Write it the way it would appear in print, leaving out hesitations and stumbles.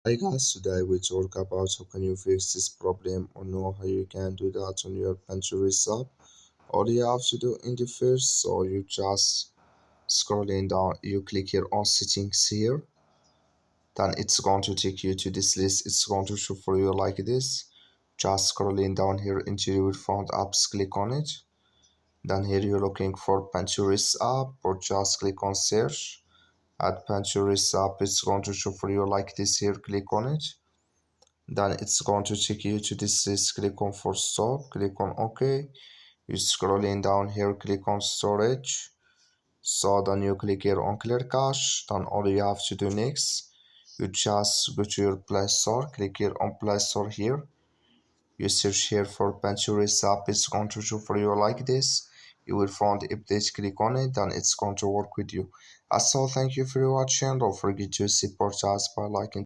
Hi guys, today we talk about how can you fix this problem or know how you can do that on your Pinterest app. All you have to do in the first, so you just scrolling down, you click here on settings here, then it's going to take you to this list. It's going to show for you like this. Just scrolling down here into your phone apps, click on it. Then here you're looking for Pinterest app or just click on search. At Pinterest app, it's going to show for you like this here, click on it. Then it's going to take you to this list. Click on for stop, click on OK. You're scrolling down here, click on storage. So then you click here on clear cache. Then all you have to do next, you just go to your Play Store, click here on Play Store here. You search here for Pinterest app. It's going to show for you like this. You will find update, click on it, then it's going to work with you. Also, thank you for watching. Don't forget to support us by liking.